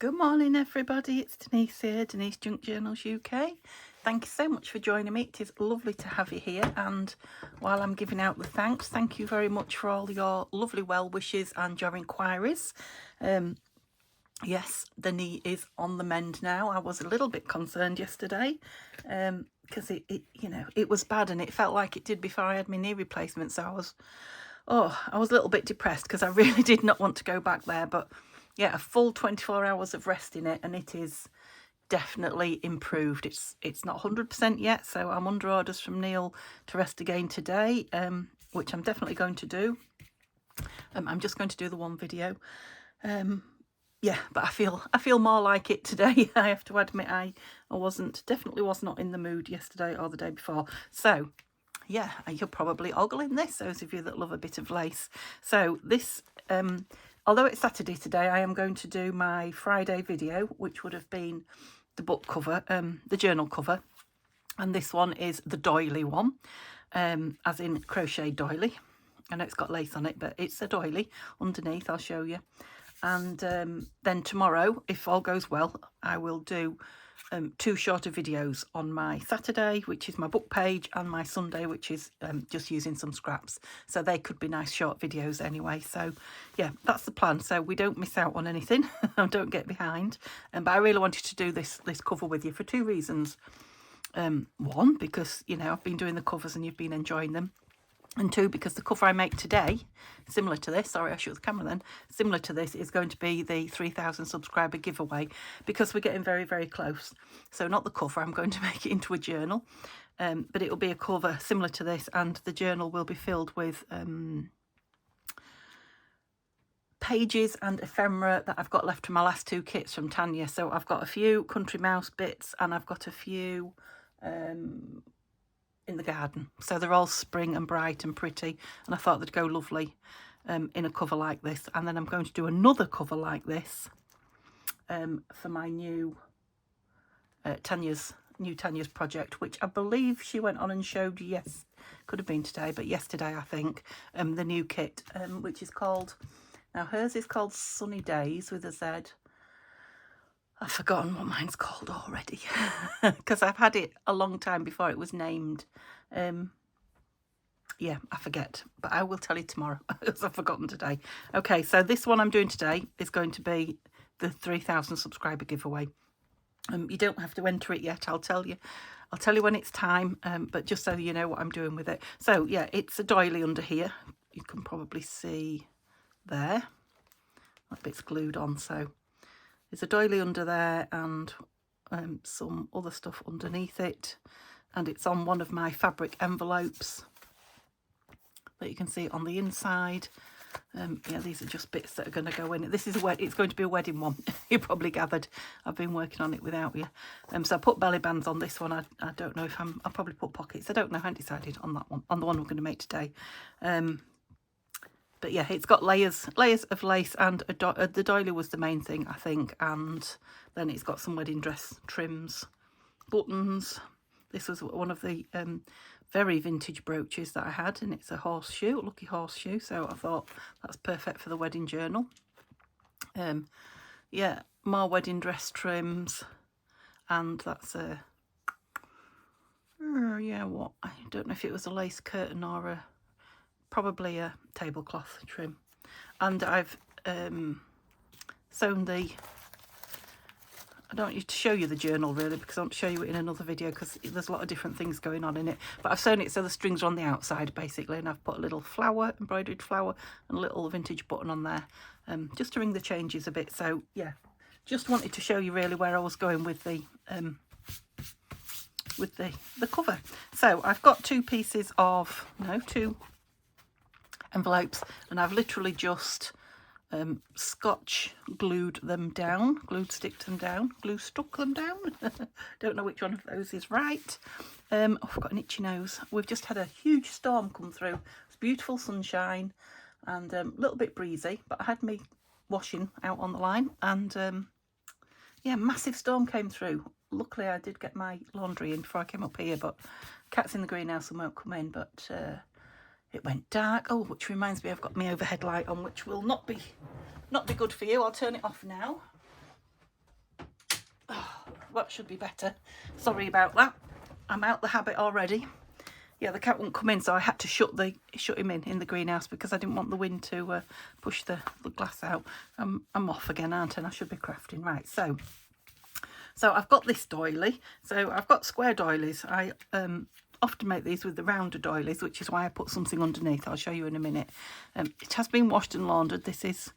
Good morning everybody, it's Denise here, Denise Junk Journals UK. Thank you so much for joining me. It is lovely to have you here, and while I'm giving out the thanks, thank you very much for all your lovely well wishes and your inquiries. Yes, the knee is on the mend now. I was a little bit concerned yesterday because it was bad, and it felt like it did before I had my knee replacement, so I was a little bit depressed because I really did not want to go back there. But yeah, a full 24 hours of rest in it, and it is definitely improved. It's not 100% yet, so I'm under orders from Neil to rest again today, which I'm definitely going to do. I'm just going to do the one video. Yeah, but I feel more like it today. I have to admit, I definitely was not in the mood yesterday or the day before. So yeah, you're probably ogling this, those of you that love a bit of lace. So this, although it's Saturday today, I am going to do my Friday video, which would have been the book cover, the journal cover. And this one is the doily one, as in crochet doily. I know it's got lace on it, but it's a doily underneath. I'll show you. And then tomorrow, if all goes well, I will do 2 shorter videos on my Saturday, which is my book page, and my Sunday, which is just using some scraps. So they could be nice short videos anyway. So yeah, that's the plan. So we don't miss out on anything. Don't get behind. But I really wanted to do this cover with you for 2 reasons. One, because, you know, I've been doing the covers and you've been enjoying them. And 2, because the cover I make today, similar to this, sorry I shut the camera then, similar to this is going to be the 3,000 subscriber giveaway, because we're getting very, very close. So not the cover, I'm going to make it into a journal, but it will be a cover similar to this, and the journal will be filled with pages and ephemera that I've got left from my last 2 kits from Tanya. So I've got a few country mouse bits, and I've got a few in the garden, so they're all spring and bright and pretty, and I thought they'd go lovely in a cover like this. And then I'm going to do another cover like this for my new Tanya's project, which I believe she went on and showed, yes, could have been today, but yesterday I think, the new kit, which is called, now hers is called Sunny Days with a Z. I've forgotten what mine's called already because I've had it a long time before it was named. Yeah, I forget, but I will tell you tomorrow because I've forgotten today. Okay, so this one I'm doing today is going to be the 3,000 subscriber giveaway. You don't have to enter it yet. I'll tell you when it's time, but just so you know what I'm doing with it. So yeah, it's a doily under here. You can probably see there. That bit's glued on, so there's a doily under there and some other stuff underneath it, and it's on one of my fabric envelopes that you can see on the inside. Yeah, these are just bits that are going to go in. This is it's going to be a wedding one. You probably gathered I've been working on it without you. So I put belly bands on this one. I don't know if I'll probably put pockets. I don't know. I haven't decided on that one, on the one we're going to make today. But yeah, it's got layers of lace, and the doily was the main thing, I think. And then it's got some wedding dress trims, buttons. This was one of the very vintage brooches that I had, and it's a horseshoe, lucky horseshoe. So I thought that's perfect for the wedding journal. Yeah, more wedding dress trims, and that's a yeah, what, I don't know if it was a lace curtain or probably a tablecloth trim. And I've sewn the, I don't need to show you the journal really, because I want to show you it in another video because there's a lot of different things going on in it. But I've sewn it so the strings are on the outside basically, and I've put a little flower, embroidered flower, and a little vintage button on there, just to ring the changes a bit. So yeah, just wanted to show you really where I was going with the cover. So I've got 2 pieces of, no, 2 envelopes, and I've literally just scotch glued them down, glue stuck them down. Don't know which one of those is right. Oh, I've got an itchy nose. We've just had a huge storm come through. It's beautiful sunshine and a little bit breezy, but I had me washing out on the line, and yeah, massive storm came through. Luckily I did get my laundry in before I came up here, but cat's in the greenhouse and won't come in. But it went dark. Oh, which reminds me, I've got my overhead light on, which will not be good for you. I'll turn it off now. that should be better. Sorry about that. I'm out the habit already. Yeah, the cat wouldn't come in, so I had to shut him in the greenhouse because I didn't want the wind to push the glass out. I'm off again, aren't I? And I should be crafting. Right, so I've got this doily. So I've got square doilies. I often make these with the rounder doilies, which is why I put something underneath. I'll show you in a minute. It has been washed and laundered. This is,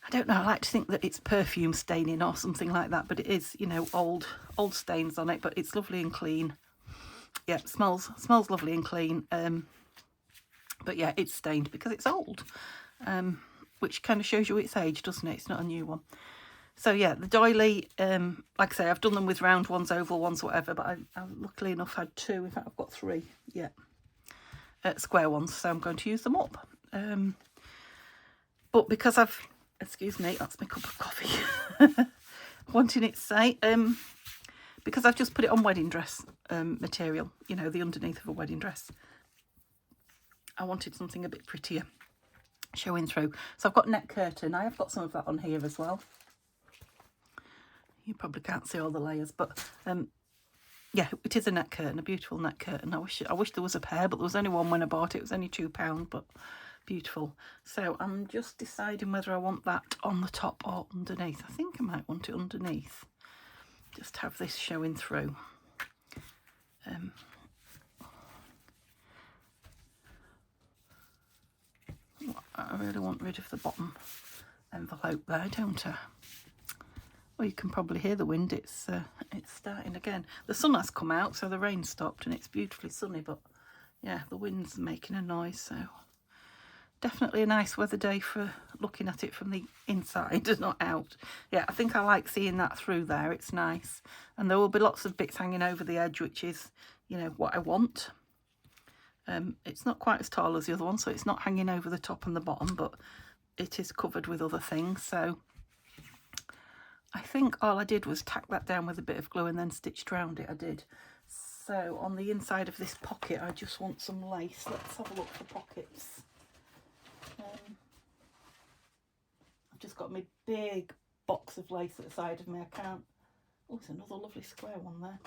I don't know, I like to think that it's perfume staining or something like that, but it is, you know, old stains on it, but it's lovely and clean. Yeah, it smells lovely and clean. But yeah, it's stained because it's old, which kind of shows you its age, doesn't it? It's not a new one. So yeah, the doily, like I say, I've done them with round ones, oval ones, whatever, but I luckily enough had two. In fact, I've got three, yeah, square ones, so I'm going to use them up. But because excuse me, that's my cup of coffee, wanting it to say, because I've just put it on wedding dress material, you know, the underneath of a wedding dress, I wanted something a bit prettier showing through. So I've got net curtain. I have got some of that on here as well. You probably can't see all the layers, but yeah, it is a net curtain, a beautiful net curtain. I wish there was a pair, but there was only one when I bought it. It was only £2, but beautiful. So I'm just deciding whether I want that on the top or underneath. I think I might want it underneath. Just have this showing through. I really want rid of the bottom envelope there, don't I? Well, you can probably hear the wind. It's starting again. The sun has come out, so the rain stopped and it's beautifully sunny, but yeah, the wind's making a noise, so definitely a nice weather day for looking at it from the inside, not out. Yeah, I think I like seeing that through there. It's nice. And there will be lots of bits hanging over the edge, which is, you know, what I want. It's not quite as tall as the other one, so it's not hanging over the top and the bottom, but it is covered with other things. So I think all I did was tack that down with a bit of glue and then stitched around it. I did. So on the inside of this pocket, I just want some lace. Let's have a look for pockets. I've just got my big box of lace at the side of me. I can't... Oh, there's another lovely square one there.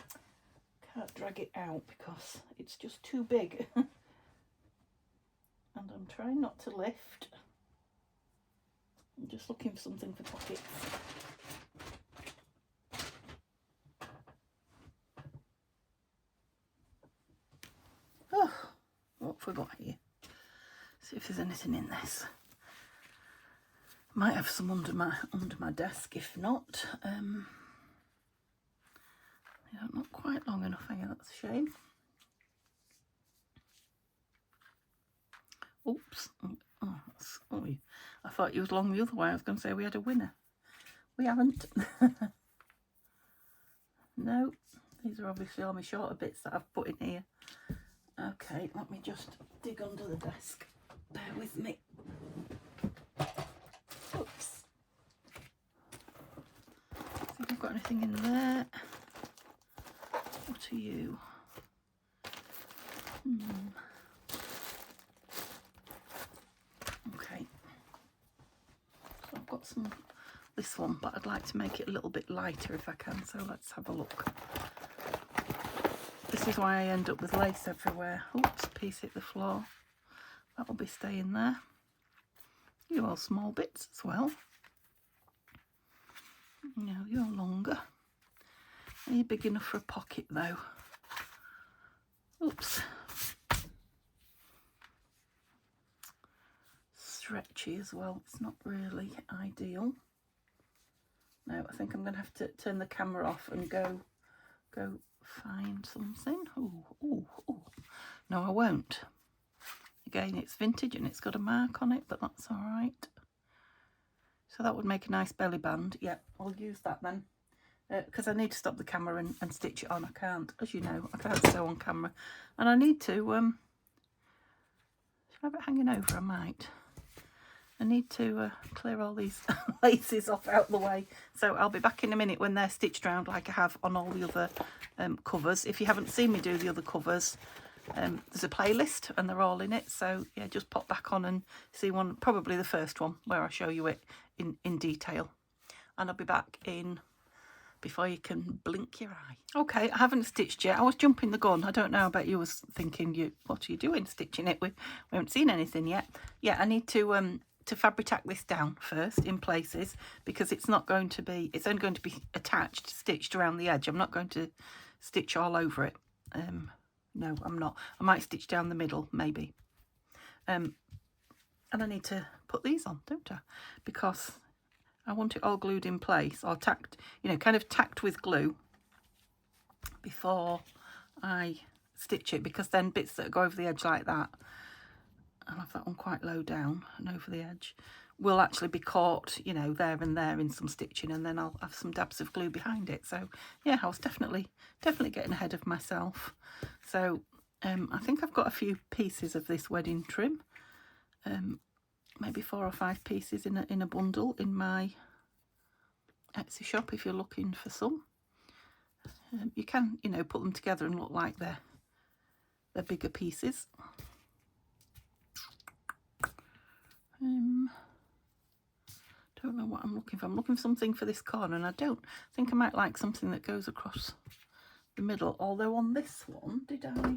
Can't drag it out because it's just too big. And I'm trying not to lift. I'm just looking for something for pockets. Oh, what have we got here? See if there's anything in this. Might have some under my desk. If not, yeah, not quite long enough. Hang on, that's a shame. Oops. Oh, I thought you was long the other way. I was going to say we had a winner. We haven't. No, these are obviously all my shorter bits that I've put in here. Okay, let me just dig under the desk. Bear with me. Oops. I think I've got anything in there. What are you? Okay. So I've got this one, but I'd like to make it a little bit lighter if I can. So let's have a look. This is why I end up with lace everywhere. Oops, piece hit the floor. That'll be staying there. You all small bits as well. No, you're longer. Are you big enough for a pocket though? Oops. Stretchy as well. It's not really ideal. No, I think I'm going to have to turn the camera off and go find something. Oh. No, I won't. Again, it's vintage and it's got a mark on it, but that's all right. So that would make a nice belly band. Yeah, I'll use that then. Because I need to stop the camera and stitch it on. I can't, as you know, I can't sew on camera. And I need to, should I have it hanging over? I might. I need to clear all these laces off out the way. So I'll be back in a minute when they're stitched round like I have on all the other covers. If you haven't seen me do the other covers, there's a playlist and they're all in it. So yeah, just pop back on and see one, probably the first one where I show you it in detail. And I'll be back in before you can blink your eye. Okay, I haven't stitched yet. I was jumping the gun. I don't know, I bet you was thinking, what are you doing stitching it? We haven't seen anything yet. Yeah, I need to fabric tack this down first in places, because it's only going to be attached, stitched around the edge. I'm not going to stitch all over it. No, I'm not. I might stitch down the middle, maybe. And I need to put these on, don't I? Because I want it all glued in place, or tacked, kind of tacked with glue before I stitch it, because then bits that go over the edge like that, I'll have that one quite low down and over the edge, will actually be caught, there and there in some stitching, and then I'll have some dabs of glue behind it. So yeah, I was definitely getting ahead of myself. So I think I've got a few pieces of this wedding trim, maybe 4 or 5 pieces in a bundle in my Etsy shop if you're looking for some. You can, put them together and look like they're bigger pieces. Don't know what I'm looking for. I'm looking for something for this corner, and I don't think I might like something that goes across the middle. Although on this one, did I?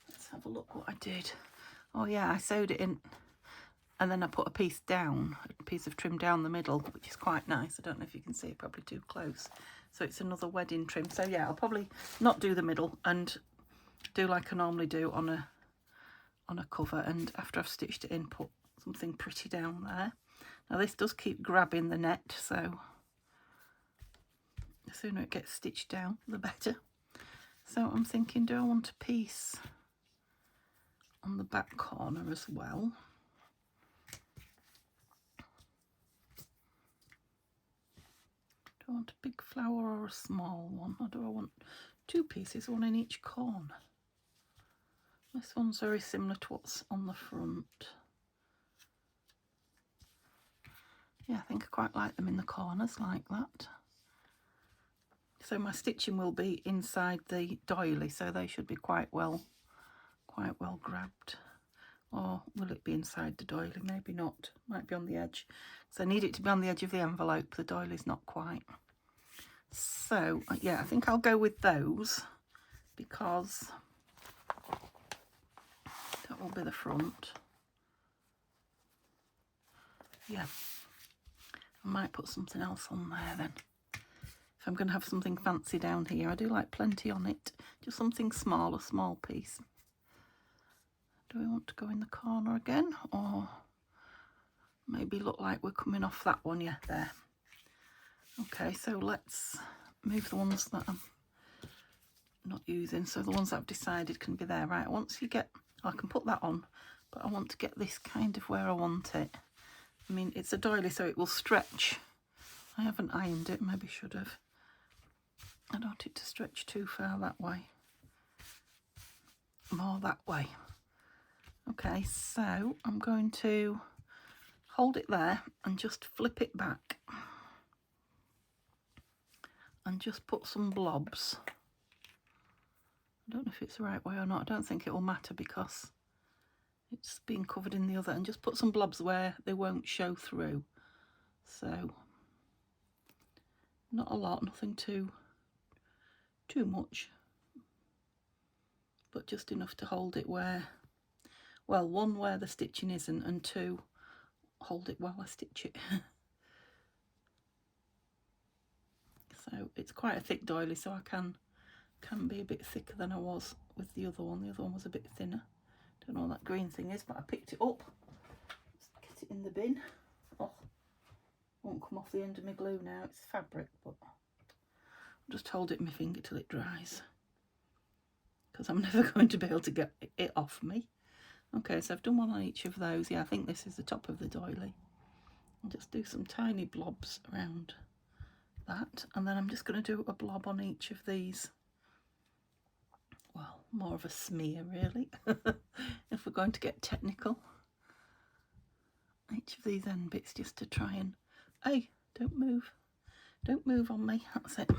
Let's have a look what I did. Oh yeah, I sewed it in, and then I put a piece of trim down the middle, which is quite nice. I don't know if you can see it, probably too close. So it's another wedding trim. So yeah, I'll probably not do the middle and do like I normally do on a cover, and after I've stitched it in, put something pretty down there. Now this does keep grabbing the net, so the sooner it gets stitched down, the better. So I'm thinking, do I want a piece on the back corner as well? Do I want a big flower or a small one, or do I want 2 pieces, one in each corner? This one's very similar to what's on the front. Yeah, I think I quite like them in the corners like that. So my stitching will be inside the doily, so they should be quite well grabbed. Or will it be inside the doily? Maybe not. Might be on the edge. So I need it to be on the edge of the envelope. The doily's not quite. So yeah, I think I'll go with those, because that will be the front. Yeah. I might put something else on there then. If I'm going to have something fancy down here, I do like plenty on it. Just something small, a small piece. Do we want to go in the corner again, or maybe look like we're coming off that one? Yeah, there. Okay, so let's move the ones that I'm not using. So the ones that I've decided can be there. Right, once you get, I can put that on, but I want to get this kind of where I want it. I mean, it's a doily, so it will stretch. I haven't ironed it, maybe should have. I don't want it to stretch too far that way. More that way. Okay, so I'm going to hold it there and just flip it back. And just put some blobs. I don't know if it's the right way or not. I don't think it will matter because it's being covered in the other. And just put some blobs where they won't show through. So not a lot, nothing too much, but just enough to hold it where, well, 1 where the stitching isn't, and 2 hold it while I stitch it. So it's quite a thick doily, so I can be a bit thicker than I was with the other one. The other one was a bit thinner. Don't know what that green thing is, but I picked it up. Let's get it in the bin. Oh, won't come off the end of my glue now. It's fabric, but I'll just hold it in my finger till it dries, because I'm never going to be able to get it off me. Okay, so I've done one on each of those. Yeah, I think this is the top of the doily. I'll just do some tiny blobs around that, and then I'm just going to do a blob on each of these. Well, more of a smear really, if we're going to get technical. Each of these end bits, just to try and, hey, don't move on me, that's it.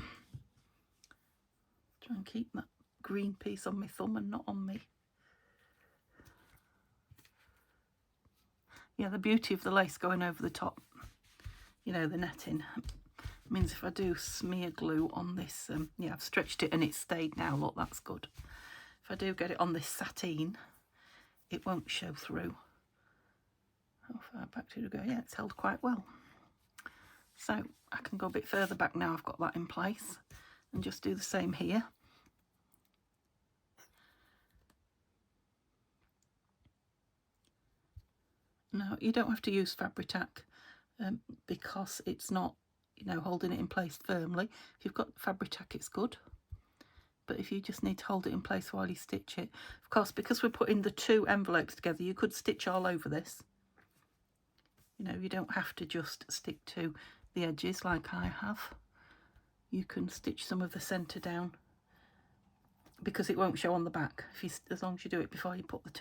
Try and keep that green piece on my thumb and not on me. Yeah, the beauty of the lace going over the top, the netting, Means if I do smear glue on this, yeah, I've stretched it and it's stayed now. Look, that's good. If I do get it on this sateen, it won't show through. How far back did it go? Yeah, it's held quite well. So I can go a bit further back now I've got that in place and just do the same here. Now, you don't have to use Fabri-Tac because it's not, you know, holding it in place firmly. If you've got Fabri-Tac, it's good. But if you just need to hold it in place while you stitch it, of course, because we're putting the two envelopes together, you could stitch all over this. You know, you don't have to just stick to the edges like I have. You can stitch some of the centre down because it won't show on the back if you, as long as you do it before you put the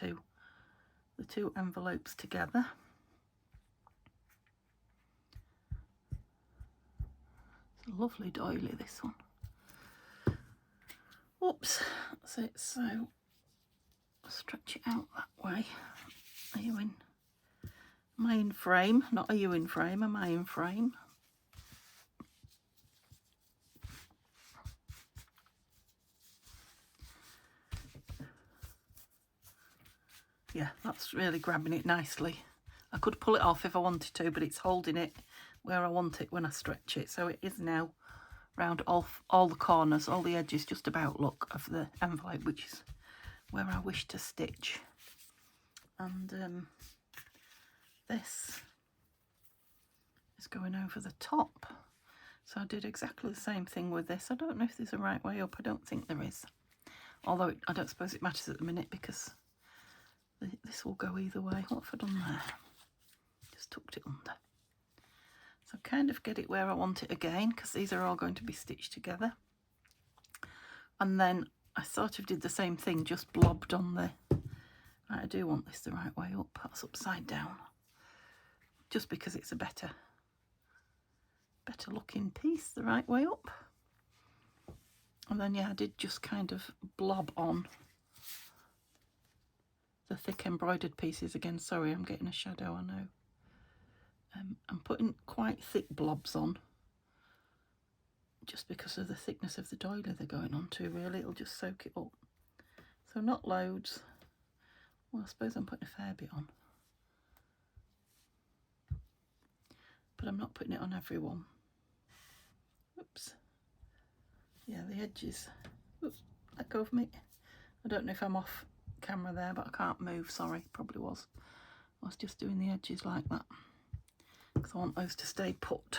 two envelopes together. It's a lovely doily, this one. Whoops, that's it. So stretch it out that way. Are you in? Am I in frame? Not are you in frame? Am I in frame? Yeah, that's really grabbing it nicely. I could pull it off if I wanted to, but it's holding it where I want it when I stretch it. So it is now round all the corners, all the edges, just about, look, of the envelope, which is where I wish to stitch. And this is going over the top. So I did exactly the same thing with this. I don't know if there's a right way up. I don't think there is. Although I don't suppose it matters at the minute because this will go either way. What have I done there? Just tucked it under. So kind of get it where I want it again, because these are all going to be stitched together. And then I sort of did the same thing, just blobbed on the... Right, I do want this the right way up. That's upside down. Just because it's a better looking piece the right way up. And then, yeah, I did just kind of blob on the thick embroidered pieces again. Sorry, I'm getting a shadow, I know. I'm putting quite thick blobs on just because of the thickness of the doily they're going on to, really. It'll just soak it up. So not loads. Well, I suppose I'm putting a fair bit on. But I'm not putting it on every one. Oops. Yeah, the edges. Oops, let go of me. I don't know if I'm off camera there, but I can't move, sorry, probably was. I was just doing the edges like that because I want those to stay put.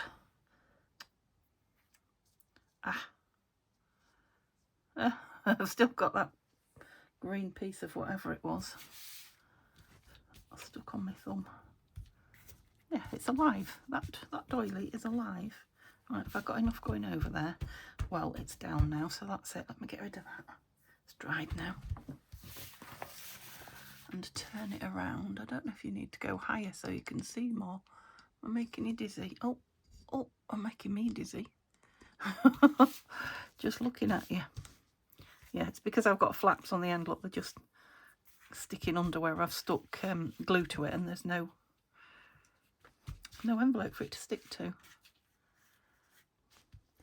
I've still got that green piece of whatever it was stuck on my thumb. Yeah, it's alive. That doily is alive. Right, have I got enough going over there? Well, it's down now, so that's it. Let me get rid of that. It's dried now. And turn it around. I don't know if you need to go higher so you can see more. I'm making you dizzy. Oh, I'm making me dizzy. Just looking at you. Yeah, it's because I've got flaps on the end. Look, they're just sticking under where I've stuck glue to it, and there's no envelope for it to stick to.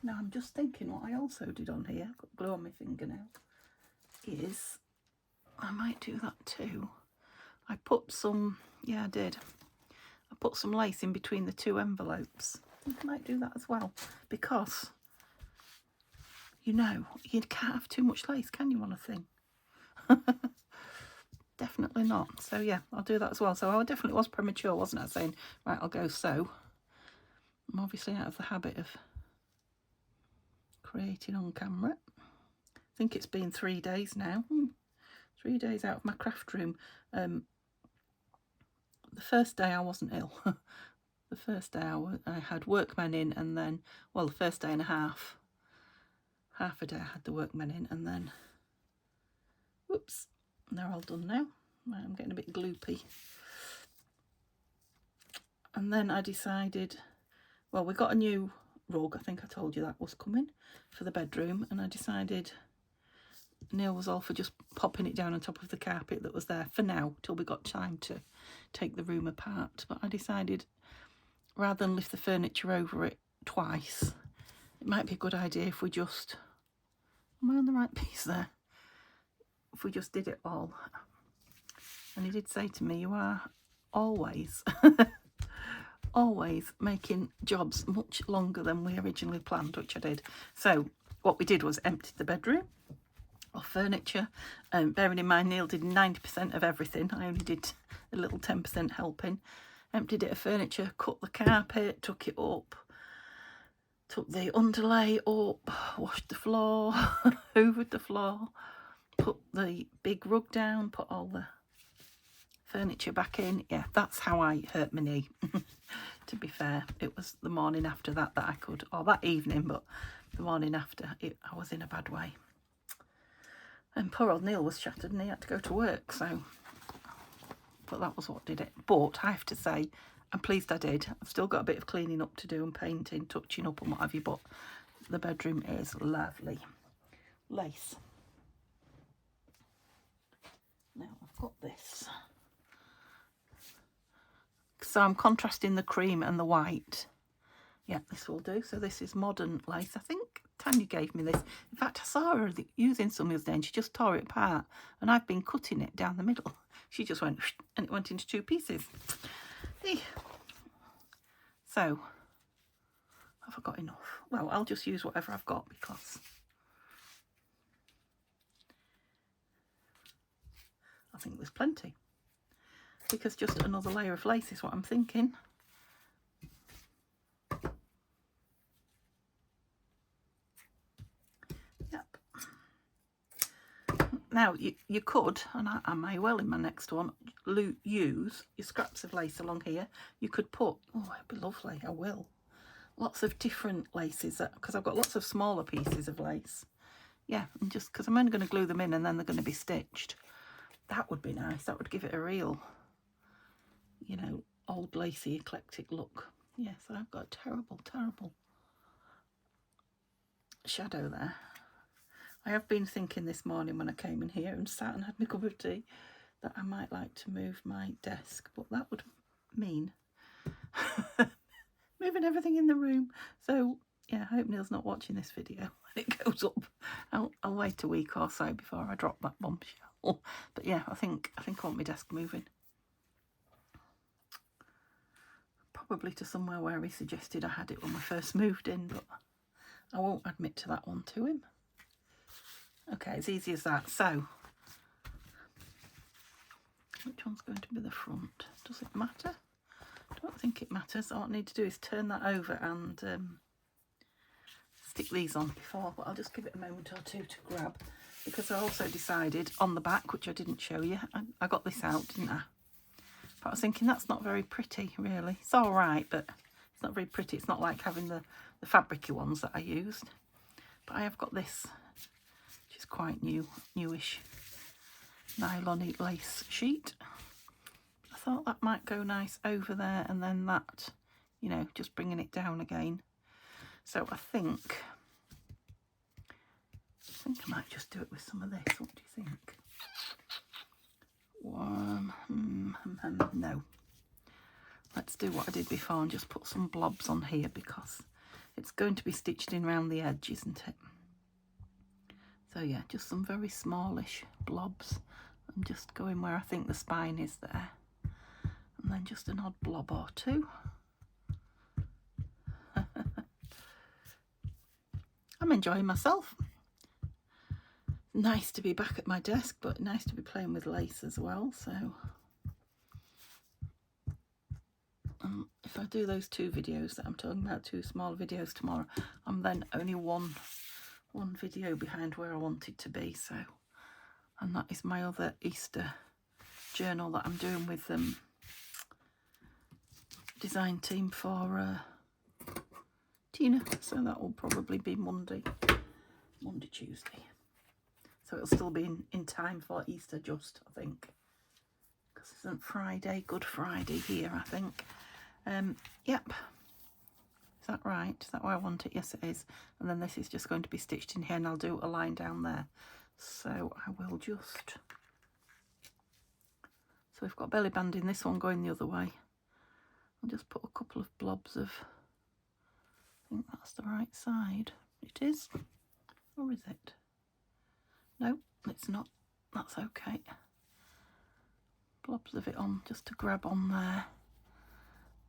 Now I'm just thinking what I also did on here, I've got glue on my finger now, is I might do that too. I put some, yeah I did, I put some lace in between the two envelopes. I might do that as well, because you know, you can't have too much lace, can you, on a thing? Definitely not. So yeah, I'll do that as well. So I definitely was premature, wasn't I, saying, right, I'll go sew. I'm obviously out of the habit of creating on camera. I think it's been 3 days now. 3 days out of my craft room. The first day I wasn't ill. The first day I had workmen in, and then, well, the first day and a half a day I had the workmen in, and then, whoops, they're all done now. Right, I'm getting a bit gloopy. And then I decided, well, we got a new rug, I think I told you that was coming, for the bedroom, and I decided Neil was all for just popping it down on top of the carpet that was there for now, till we got time to take the room apart. But I decided, rather than lift the furniture over it twice, it might be a good idea if we just, am I on the right piece there? If we just did it all. And he did say to me, you are always, always making jobs much longer than we originally planned, which I did. So what we did was empty the bedroom of furniture. Bearing in mind Neil did 90% of everything. I only did a little 10% helping. Emptied it of furniture, cut the carpet, took it up, took the underlay up, washed the floor, hoovered the floor, put the big rug down, put all the furniture back in. Yeah, that's how I hurt my knee. To be fair, it was the morning after that I could, or that evening, but the morning after I was in a bad way. And poor old Neil was shattered and he had to go to work, so, but that was what did it. But I have to say, I'm pleased I did. I've still got a bit of cleaning up to do and painting, touching up and what have you, but the bedroom is lovely. Lace. Now I've got this. So I'm contrasting the cream and the white. Yeah, this will do. So this is modern lace. I think Tanya gave me this. In fact, I saw her using some the other day and she just tore it apart. And I've been cutting it down the middle. She just went and it went into 2 pieces. So, have I got enough? Well, I'll just use whatever I've got because I think there's plenty. Because just another layer of lace is what I'm thinking. Yep. Now, you could, and I may well in my next one, use your scraps of lace along here. You could put, oh, it'd be lovely, I will. Lots of different laces, because I've got lots of smaller pieces of lace. Yeah, and just because I'm only going to glue them in and then they're going to be stitched. That would be nice. That would give it a real, you know, old lacy eclectic look. Yes, I've got a terrible, terrible shadow there. I have been thinking this morning when I came in here and sat and had my cup of tea that I might like to move my desk, but that would mean moving everything in the room. So yeah, I hope Neil's not watching this video when it goes up. I'll wait a week or so before I drop that bombshell. But yeah, I think I want my desk moving. Probably to somewhere where he suggested I had it when we first moved in, but I won't admit to that one to him. Okay, it's easy as that. So, which one's going to be the front? Does it matter? I don't think it matters. All I need to do is turn that over and stick these on before, but I'll just give it a moment or two to grab, because I also decided on the back, which I didn't show you, I got this out, didn't I? But I was thinking that's not very pretty, really. It's all right, but it's not very pretty. It's not like having the fabricy ones that I used. But I have got this, which is quite newish, nylon lace sheet. I thought that might go nice over there, and then that, you know, just bringing it down again. So I think I might just do it with some of this. What do you think? No. Let's do what I did before and just put some blobs on here, because it's going to be stitched in around the edge, isn't it? So yeah, just some very smallish blobs. I'm just going where I think the spine is there. And then just an odd blob or two. I'm enjoying myself. Nice to be back at my desk, but nice to be playing with lace as well. So if I do those 2 videos that I'm talking about, 2 small videos tomorrow, I'm then only one video behind where I wanted to be. So, and that is my other Easter journal that I'm doing with design team for Tina. So that will probably be Monday, Tuesday. So it'll still be in time for Easter, just, I think, because isn't Friday Good Friday here, I think. Yep. Is that right? Is that where I want it? Yes, it is. And then this is just going to be stitched in here, and I'll do a line down there. So I will just... So we've got belly banding, this one going the other way. I'll just put a couple of blobs of think that's the right side. It is. Or is it? No, it's not. That's okay. Blobs of it on just to grab on there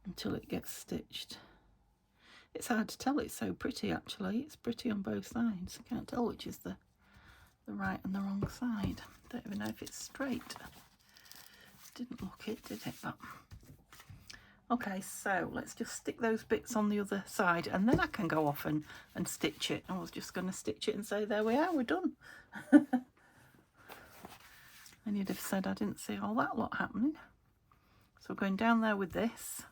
until it gets stitched. It's hard to tell, it's so pretty actually. It's pretty on both sides. I can't tell which is the right and the wrong side. Don't even know if it's straight. Didn't look it, did it? But okay, so let's just stick those bits on the other side and then I can go off and stitch it. I was just going to stitch it and say, there we are, we're done. And you'd have said I didn't see all that lot happening. So we're going down there with this.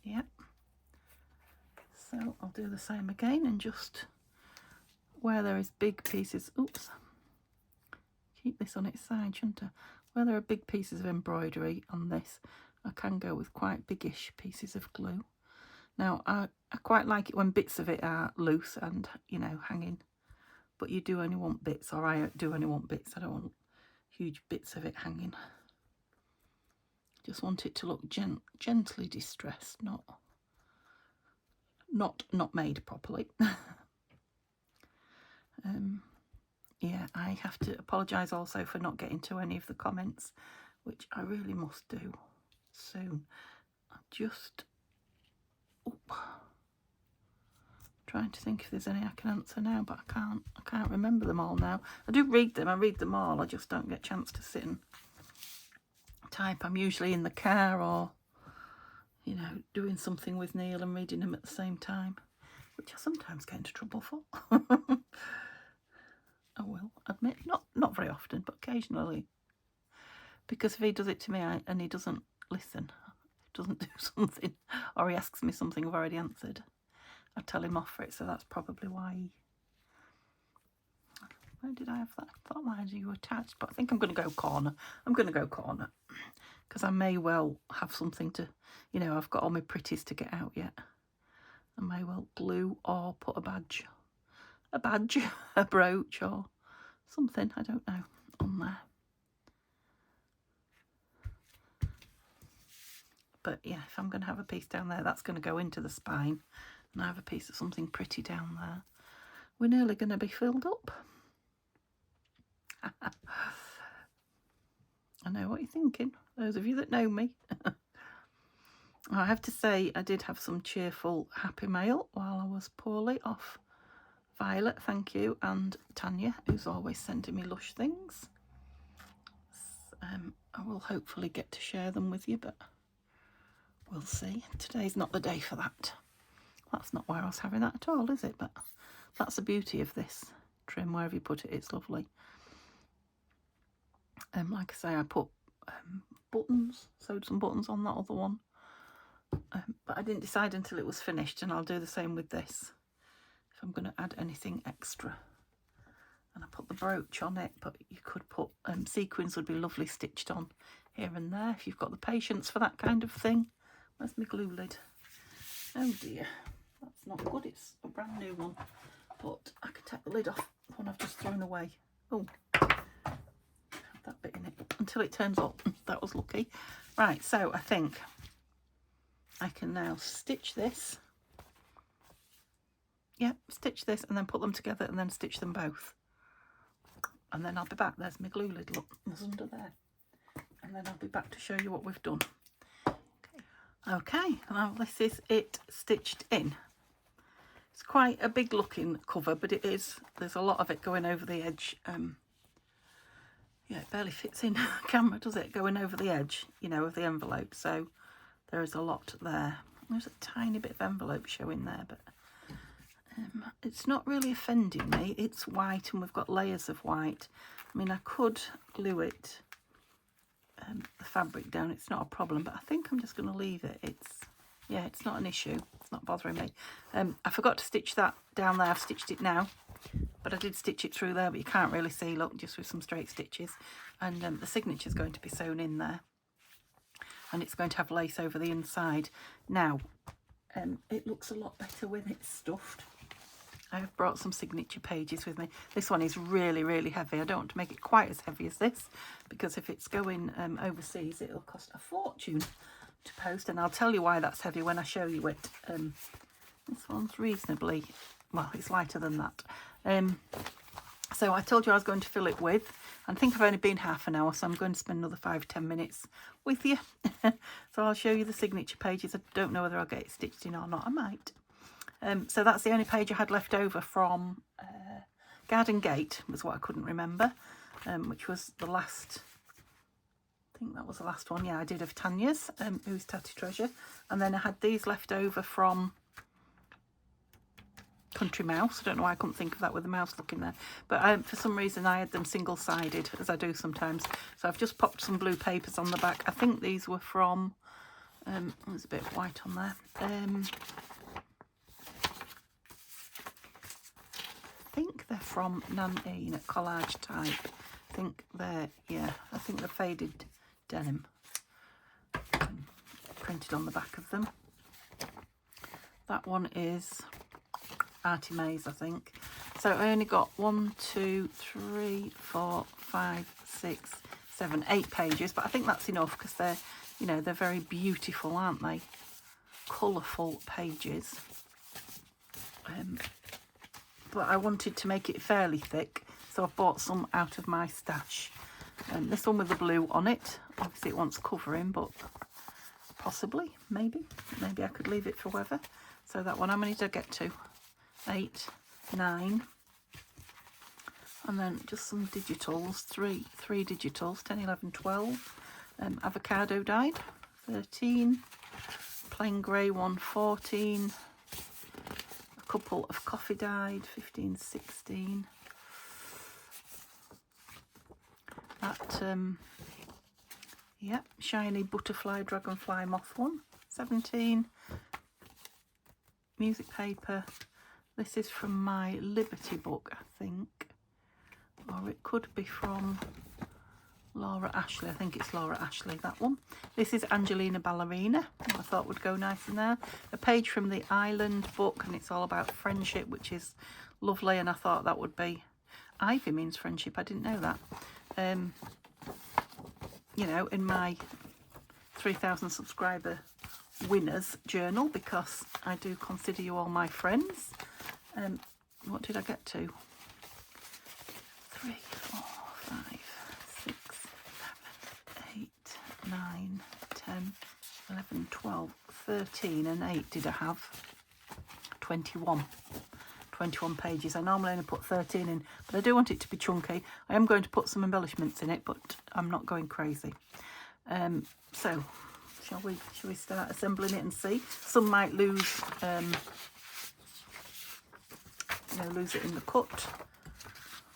Yep. So I'll do the same again and just where there is big pieces, oops, keep this on its side, shouldn't I? Where there are big pieces of embroidery on this, I can go with quite biggish pieces of glue. Now, I quite like it when bits of it are loose and, you know, hanging, but you do only want bits, or I do only want bits. I don't want huge bits of it hanging. Just want it to look gently distressed, not made properly. Yeah, I have to apologise also for not getting to any of the comments, which I really must do soon. I'm just trying to think if there's any I can answer now, but I can't remember them all now. I do read them, I read them all, I just don't get a chance to sit and type. I'm usually in the car or, you know, doing something with Neil and reading them at the same time, which I sometimes get into trouble for. I will admit, not very often, but occasionally. Because if he does it to me and he doesn't listen, doesn't do something, or he asks me something I've already answered, I tell him off for it. So that's probably why. Where did I have that? I thought I had you attached, but I think I'm going to go corner. I'm going to go corner because I may well have something to, you know, I've got all my pretties to get out yet. I may well glue or put a badge, a brooch or something, I don't know, on there. But yeah, if I'm going to have a piece down there, that's going to go into the spine. And I have a piece of something pretty down there. We're nearly going to be filled up. I know what you're thinking, those of you that know me. I have to say, I did have some cheerful, happy mail while I was poorly off. Violet, thank you, and Tanya, who's always sending me lush things. I will hopefully get to share them with you, but we'll see. Today's not the day for that. That's not where I was having that at all, is it? But that's the beauty of this trim, wherever you put it, it's lovely. Like I say, I put buttons, sewed some buttons on that other one. But I didn't decide until it was finished, and I'll do the same with this. If I'm going to add anything extra. And I put the brooch on it, but you could put sequins would be lovely stitched on here and there if you've got the patience for that kind of thing. Where's my glue lid? Oh dear, that's not good. It's a brand new one, but I can take the lid off, the one I've just thrown away. Oh, that bit in it until it turns up. That was lucky. Right, so I think I can now stitch this. Yep, stitch this and then put them together and then stitch them both. And then I'll be back. There's my glue lid, look, it's under there. And then I'll be back to show you what we've done. Okay, now this is it stitched in. It's quite a big looking cover, but it is, there's a lot of it going over the edge. Yeah, it barely fits in camera, does it? Going over the edge, you know, of the envelope. So there is a lot there. There's a tiny bit of envelope showing there, but it's not really offending me. It's white and we've got layers of white. I mean, I could glue it, the fabric down. It's not a problem, but I think I'm just going to leave it. Yeah, it's not an issue. It's not bothering me. I forgot to stitch that down there. I've stitched it now, but I did stitch it through there, but you can't really see, look, just with some straight stitches. And the signature is going to be sewn in there. And it's going to have lace over the inside. Now, it looks a lot better when it's stuffed. I have brought some signature pages with me. This one is really, really heavy. I don't want to make it quite as heavy as this, because if it's going overseas, it'll cost a fortune. to post, and I'll tell you why that's heavy when I show you it. This one's reasonably, well, it's lighter than that. So I told you I was going to fill it with, I think I've only been half an hour, so I'm going to spend another 5-10 minutes with you. So I'll show you the signature pages. I don't know whether I'll get it stitched in or not. I might. So that's the only page I had left over from Garden Gate, was what I couldn't remember, which was the last, I think that was the last one, yeah, I did of Tanya's, who's Tatty Treasure. And then I had these left over from Country Mouse. I don't know why I couldn't think of that with the mouse looking there, but for some reason I had them single-sided, as I do sometimes. So I've just popped some blue papers on the back. I think these were from, there's a bit of white on there. I think they're from Nanine at Collage Type. I think they're, yeah, I think they're faded denim, printed on the back of them. That one is Artie Mays, I think. So I only got 1, 2, 3, 4, 5, 6, 7, 8 pages, but I think that's enough because they're, you know, they're very beautiful, aren't they? Colourful pages. But I wanted to make it fairly thick, so I've bought some out of my stash. This one with the blue on it, obviously it wants covering, but possibly, maybe I could leave it for weather. So that one, how many did I get to? 8, 9, and then just some digitals, three digitals, 10, 11, 12. Avocado dyed, 13. Plain grey one, 14. A couple of coffee dyed, 15, 16. That yep, shiny butterfly dragonfly moth one, 17. Music paper. This is from my Liberty book, I think, or it could be from Laura Ashley. I think it's Laura Ashley, that one. This is Angelina Ballerina, I thought would go nice in there. A page from the Island book, and it's all about friendship, which is lovely, and I thought that would be... Ivy means friendship, I didn't know that. You know, in my 3,000 subscriber winners journal, because I do consider you all my friends. What did I get to? 3, 4, 5, 6, 7, 8, 9, 10, 11, 12, 13 and 8 did I have? 21 pages. I normally only put 13 in, but I do want it to be chunky. I am going to put some embellishments in it, but I'm not going crazy. So shall we start assembling it and see? Some might lose you know, lose it in the cut.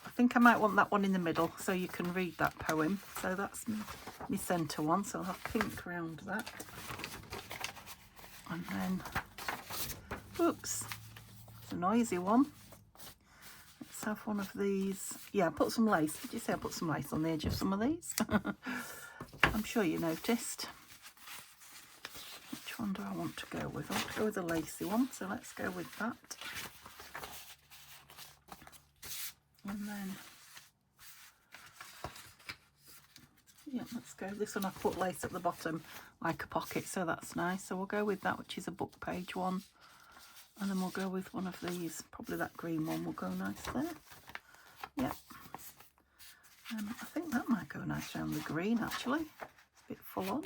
I think I might want that one in the middle so you can read that poem. So that's my centre one, so I'll have pink around that. And then, oops, it's a noisy one. Let's have one of these. Yeah, I put some lace. Did you say I put some lace on the edge of some of these? I'm sure you noticed. Which one do I want to go with? I want to go with the lacy one, so let's go with that. And then, yeah, let's go. This one I've put lace at the bottom like a pocket, so that's nice. So we'll go with that, which is a book page one. And then we'll go with one of these. Probably that green one will go nice there. Yeah. I think that might go nice around the green, actually. It's a bit full on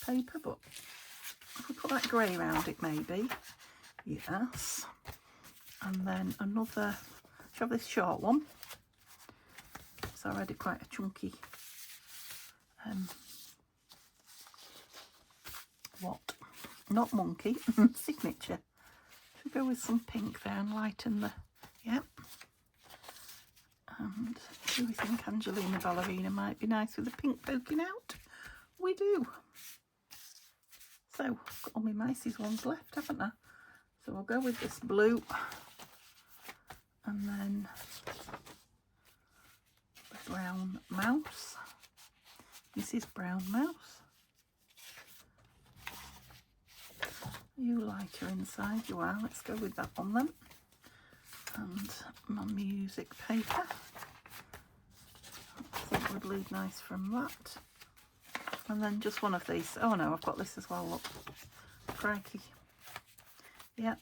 paper, but if we put that grey around it, maybe. Yes. And then another... Have this short one. It's already quite a chunky what? Not monkey, signature. Should go with some pink there and lighten the, yep. And do we think Angelina Ballerina might be nice with the pink poking out? We do. So I've got all my Macy's ones left, haven't I? So we'll go with this blue. And then Brown Mouse. Mrs. Brown Mouse. You lighter inside, you are. Let's go with that one then. And my music paper. I think would lead nice from that. And then just one of these. Oh no, I've got this as well, look. Crikey. Yeah.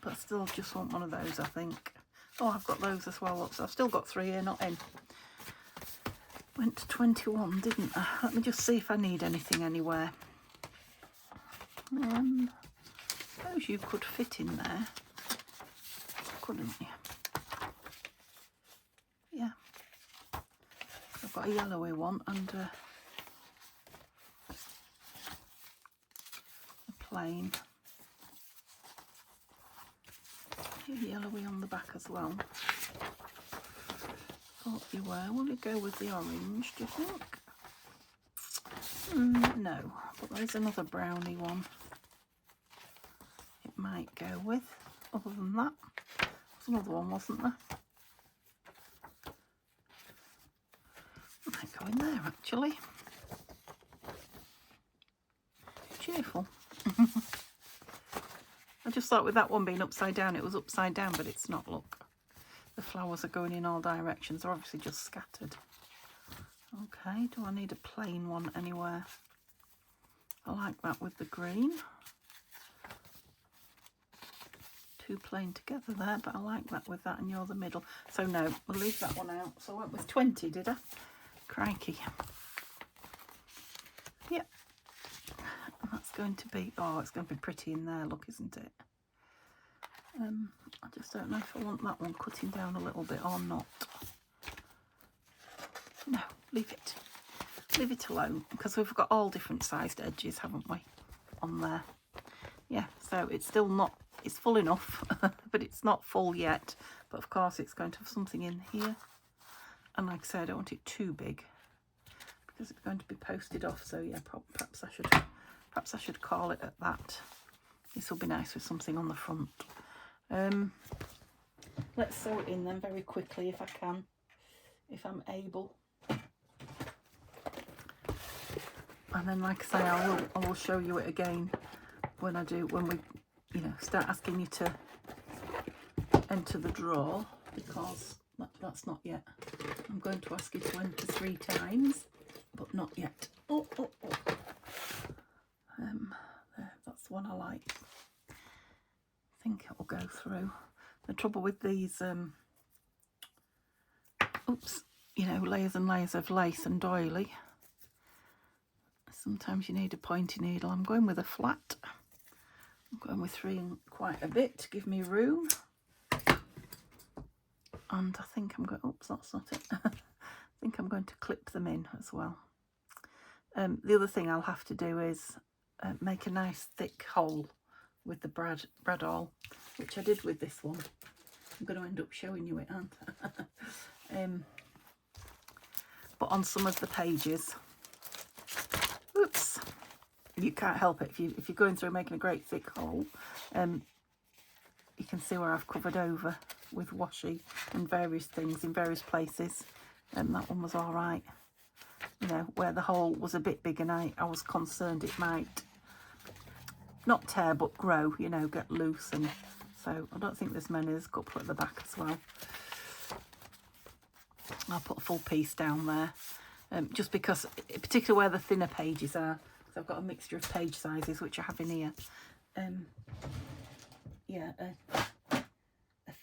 But I still just want one of those, I think. Oh, I've got those as well, look. So I've still got 3 here, not in. Went to 21, didn't I? Let me just see if I need anything anywhere. I suppose you could fit in there, couldn't you? Yeah. I've got a yellowy one and a plain. Yellowy on the back as well. Thought you were. Will you go with the orange, do you think? No, but there's another brownie one it might go with. Other than that, there's another one, wasn't there? Might go in there actually. Cheerful. I just thought with that one being upside down, it was upside down, but it's not, look. The flowers are going in all directions. They're obviously just scattered. Okay, do I need a plain one anywhere? I like that with the green. Too plain together there, but I like that with that, and you're the middle. So no, we'll leave that one out. So I went with 20, did I? Crikey. Yep. And that's going to be, oh, it's going to be pretty in there, look, isn't it? I just don't know if I want that one cutting down a little bit or not. No, leave it. Leave it alone, because we've got all different sized edges, haven't we, on there? Yeah, so it's still not, it's full enough, but it's not full yet. But of course it's going to have something in here. And like I say, I don't want it too big, because it's going to be posted off. So yeah, perhaps I should call it at that. This will be nice with something on the front. Let's sew it in then very quickly if I can, if I'm able. And then, like I say, I will show you it again when we, you know, start asking you to enter the draw, because that's not yet. I'm going to ask you to enter 3 times, but not yet. Oh. There, that's the one I like. I think it will go through. The trouble with these, you know, layers and layers of lace and doily, sometimes you need a pointy needle. I'm going with a flat. I'm going with 3 and quite a bit to give me room. And I think I'm going, oops, that's not it. I think I'm going to clip them in as well. The other thing I'll have to do is make a nice thick hole with the bradawl, which I did with this one. I'm going to end up showing you it, aren't I? But on some of the pages, oops, you can't help it. If you're going through making a great thick hole, you can see where I've covered over with washi and various things in various places. And that one was all right. You know, where the hole was a bit big and I was concerned it might not tear but grow, you know, get loose. And so I don't think there's many. There's a couple at the back as well. I'll put a full piece down there, just because, particularly where the thinner pages are, because I've got a mixture of page sizes, which I have in here. Yeah, a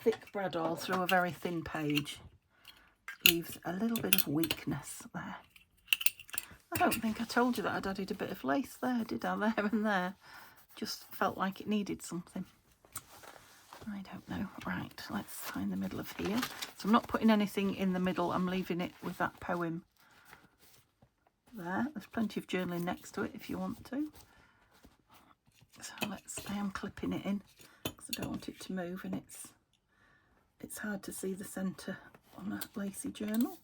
thick bradawl through a very thin page leaves a little bit of weakness there. I don't think I told you that I'd added a bit of lace there, did I? There and there. Just felt like it needed something. I don't know. Right, let's find the middle of here. So I'm not putting anything in the middle. I'm leaving it with that poem there. There's plenty of journaling next to it if you want to. So I am clipping it in because I don't want it to move, and it's hard to see the centre on a lacy journal.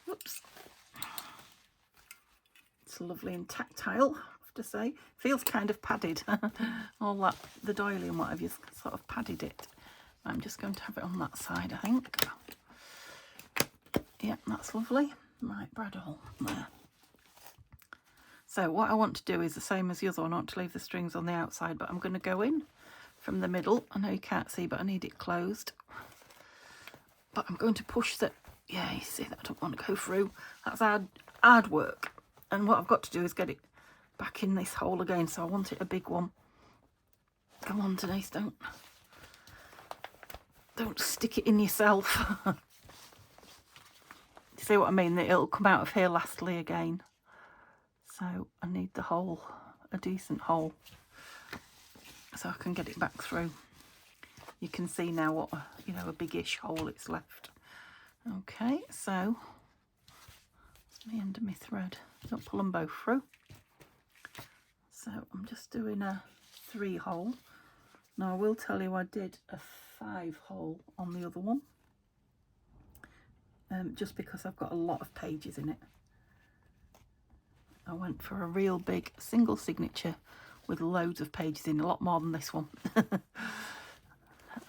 Whoops. It's lovely and tactile, I have to say. Feels kind of padded. All that, the doily and what have you, sort of padded it. I'm just going to have it on that side, I think. Yeah, that's lovely. Right, bradawl there. So what I want to do is the same as the other one. I want to leave the strings on the outside, but I'm going to go in from the middle. I know you can't see, but I need it closed. But I'm going to push the yeah, you see that I don't want to go through. That's hard work. And what I've got to do is get it back in this hole again. So I want it a big one. Come on, Denise, don't stick it in yourself. You see what I mean? It'll come out of here lastly again. So I need the hole, a decent hole, so I can get it back through. You can see now what, you know, a biggish hole it's left. Okay, so it's my end of my thread. Don't pull them both through. So I'm just doing a 3 hole. Now I will tell you I did a 5 hole on the other one. Just because I've got a lot of pages in it. I went for a real big single signature with loads of pages in, a lot more than this one.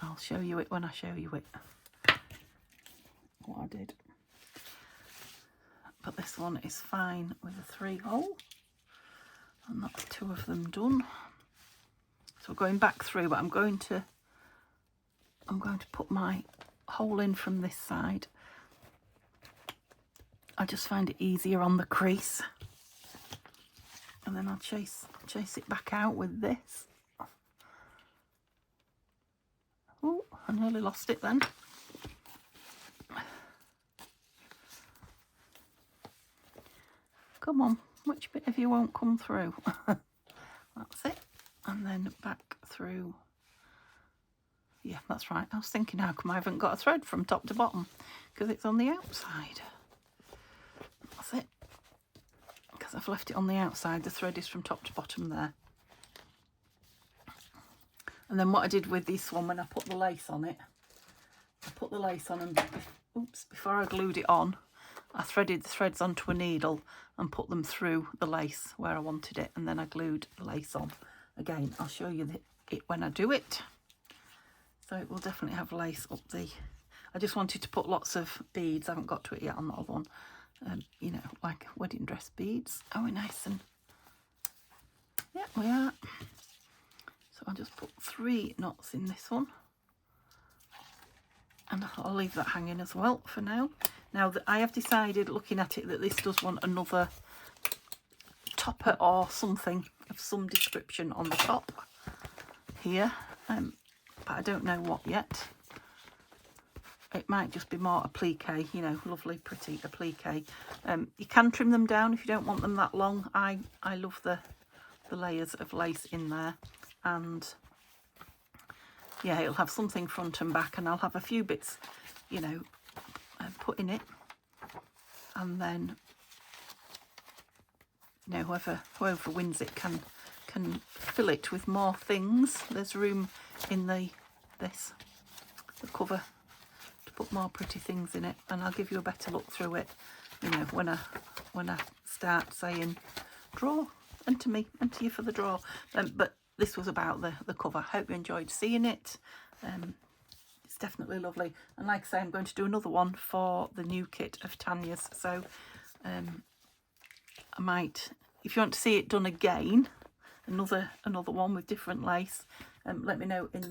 I'll show you it when I show you it, what I did. But this one is fine with a 3 hole, and that's 2 of them done. So going back through, but I'm going to put my hole in from this side. I just find it easier on the crease. And then I'll chase it back out with this. Oh, I nearly lost it then. Come on, which bit of you won't come through? That's it. And then back through. Yeah, that's right. I was thinking, how come I haven't got a thread from top to bottom? Because it's on the outside. That's it. Because I've left it on the outside, the thread is from top to bottom there. And then what I did with this one, when I put the lace on it, I put the lace on and before I glued it on, I threaded the threads onto a needle and put them through the lace where I wanted it, and then I glued the lace on. Again, I'll show you it when I do it. So it will definitely have lace up the... I just wanted to put lots of beads. I haven't got to it yet on the other one. You know, like wedding dress beads. Oh, we're nice and... Yeah, we are. So I'll just put 3 knots in this one. And I'll leave that hanging as well for now. Now, I have decided, looking at it, that this does want another topper or something of some description on the top here. But I don't know what yet. It might just be more applique, you know, lovely, pretty applique. You can trim them down if you don't want them that long. I love the layers of lace in there. And yeah, it'll have something front and back, and I'll have a few bits, you know, put in it. And then, you know, whoever wins it can fill it with more things. There's room in the cover to put more pretty things in it, and I'll give you a better look through it, you know, when I start saying draw, enter me, enter you for the draw. But this was about the cover. Hope you enjoyed seeing it. It's definitely lovely, and like I say, I'm going to do another one for the new kit of Tanya's. So I might, if you want to see it done again, another one with different lace, let me know in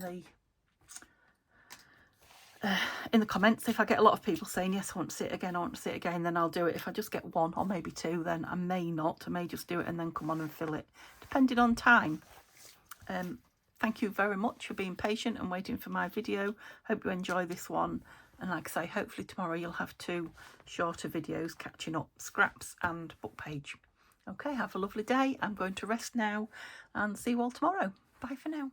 the comments. If I get a lot of people saying yes, I want to see it again, I want to see it again, then I'll do it. If I just get 1 or maybe 2, then I may not. I may just do it and then come on and fill it, depending on time. Thank you very much for being patient and waiting for my video. Hope you enjoy this one, and like I say, hopefully tomorrow you'll have 2 shorter videos catching up scraps and book page. Okay, have a lovely day. I'm going to rest now and see you all tomorrow. Bye for now.